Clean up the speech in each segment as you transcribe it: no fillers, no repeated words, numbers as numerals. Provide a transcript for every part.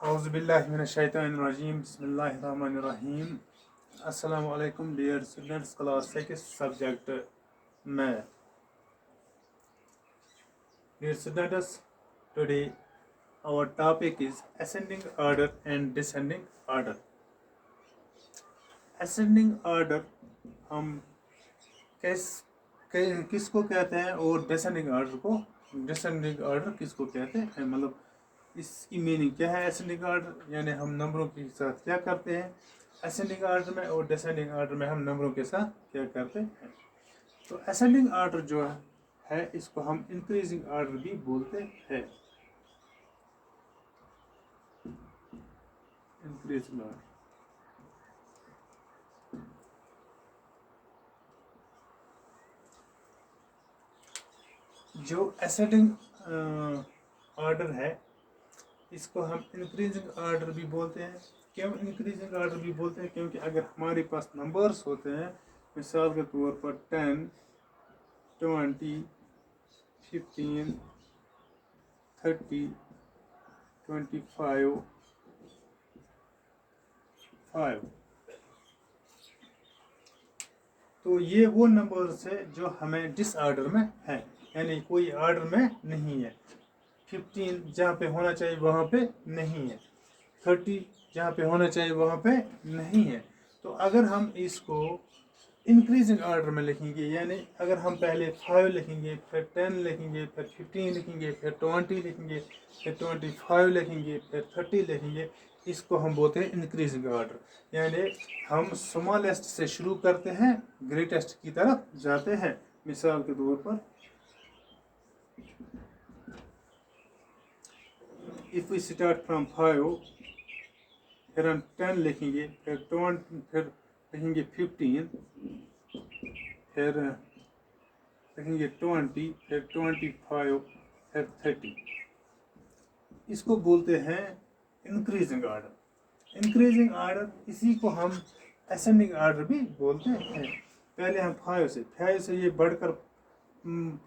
اعوذ باللہ من الشیطان الرجیم بسم اللہ الرحمن الرحیم السلام علیکم dear students class 6 subject math. Dear students, today our topic is ascending order and descending order. Ascending order ہم کس کو کہتے ہیں اور descending order کس کو کہتے ہیں, مطلب اس کی میننگ کیا ہے. ascending order یعنی ہم نمبروں کے ساتھ کیا کرتے ہیں ascending order میں, اور descending order میں ہم نمبروں کے ساتھ کیا کرتے ہیں. تو ascending order جو ہے اس کو ہم انکریزنگ آرڈر بھی بولتے ہیں. انکریزنگ آرڈر جو ascending آرڈر ہے اس کو ہم انکریزنگ آرڈر بھی بولتے ہیں. کیوں انکریزنگ آرڈر بھی بولتے ہیں؟ کیونکہ اگر ہمارے پاس نمبرز ہوتے ہیں, مثال کے طور پر 10 20 15 30 25 5, تو یہ وہ نمبرز ہے جو ہمیں ڈس آرڈر میں ہے, یعنی کوئی آرڈر میں نہیں ہے. 15 جہاں پہ ہونا چاہیے وہاں پہ نہیں ہے, 30 جہاں پہ ہونا چاہیے وہاں پہ نہیں ہے. تو اگر ہم اس کو انکریزنگ آرڈر میں لکھیں گے, یعنی اگر ہم پہلے 5 لکھیں گے, پھر 10 لکھیں گے, پھر 15 لکھیں گے, پھر 20 لکھیں گے, پھر 25 لکھیں گے, پھر 30 لکھیں گے, اس کو ہم بولتے ہیں انکریزنگ آرڈر. یعنی ہم اسمالسٹ سے شروع کرتے ہیں, گریٹسٹ کی طرف جاتے ہیں. مثال کے طور پر if we start from 5, پھر ہم 10 لکھیں گے, پھر 20, پھر لکھیں گے 15, پھر لکھیں گے 20, پھر 25, پھر 30. اس کو بولتے ہیں انکریزنگ آرڈر. انکریزنگ آرڈر اسی کو ہم اسینڈنگ آرڈر بھی بولتے ہیں. پہلے ہم 5 سے یہ بڑھ کر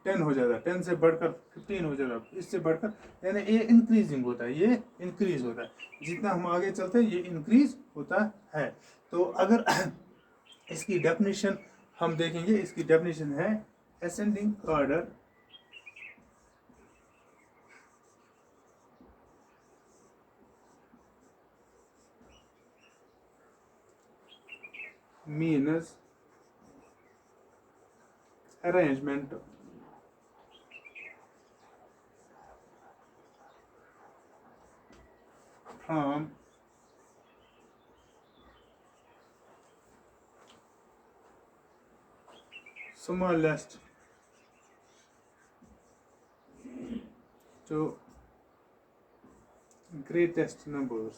10 ہو جاتا ہے, 10 سے بڑھ کر 15 ہو جاتا ہے, اس سے بڑھ کر, یعنی یہ انکریزنگ ہوتا ہے, یہ انکریز ہوتا ہے. جتنا ہم آگے چلتے ہیں یہ انکریز ہوتا ہے. تو اگر اس کی ڈیفینیشن ہم دیکھیں گے, اس کی ڈیفینیشن ہے ascending order means arrangement from smallest to greatest numbers.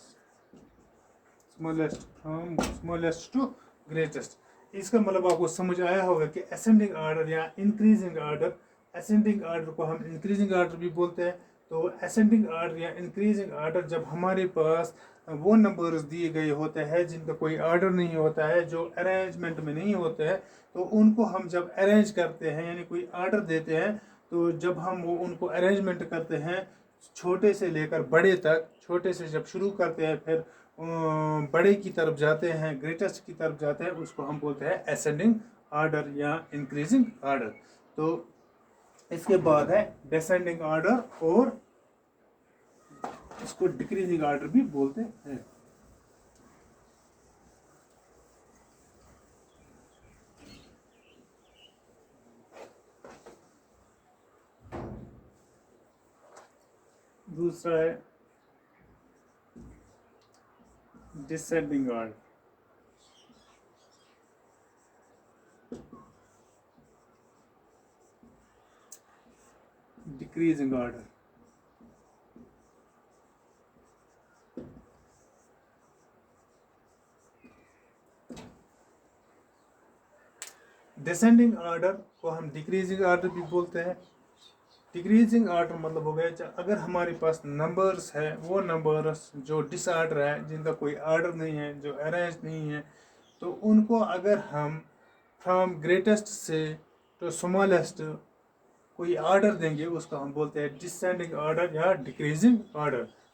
smallest to greatest. اس کا مطلب آپ کو سمجھ آیا ہوگا کہ اسینڈنگ آرڈر یا انکریزنگ آرڈر, اسینڈنگ آرڈر کو ہم انکریزنگ آرڈر بھی بولتے ہیں. تو اسینڈنگ آرڈر یا انکریزنگ آرڈر جب ہمارے پاس وہ نمبرز دیے گئے ہوتے ہیں جن کا کوئی آرڈر نہیں ہوتا ہے, جو ارینجمنٹ میں نہیں ہوتے ہیں, تو ان کو ہم جب ارینج کرتے ہیں, یعنی کوئی آرڈر دیتے ہیں, تو جب ہم وہ ان کو ارینجمنٹ کرتے ہیں چھوٹے سے لے کر بڑے تک, چھوٹے سے جب شروع کرتے ہیں پھر بڑے کی طرف جاتے ہیں, گریٹسٹ کی طرف جاتے ہیں, اس کو ہم بولتے ہیں اسینڈنگ آرڈر یا انکریزنگ آرڈر. تو اس کے بعد ہے ڈیسینڈنگ آرڈر, اور اس کو ڈکریزنگ آرڈر بھی بولتے ہیں. دوسرا ہے descending order. Decreasing order. Descending order کو ہم ڈکریزنگ آرڈر بھی بولتے ہیں. ڈکریزنگ آرڈر مطلب ہو گیا اگر ہمارے پاس نمبرز ہے, وہ نمبرز جو ڈس آرڈر ہے, جن کا کوئی آرڈر نہیں ہے, جو ارینج نہیں ہے, تو ان کو اگر ہم فرام گریٹسٹ سے ٹو اسمالسٹ کوئی آرڈر دیں گے, اس کو ہم بولتے ہیں ڈسینڈنگ آرڈر یا decreasing order.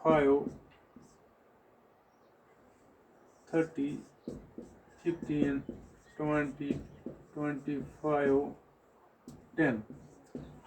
5, 30, 15, 20, 25, 10,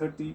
30,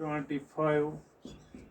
25,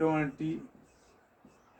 20,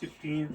15,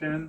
10,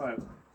5,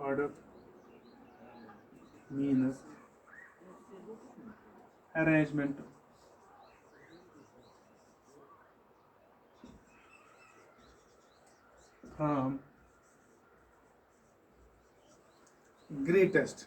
order means arrangement from greatest,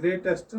greatest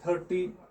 30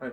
5।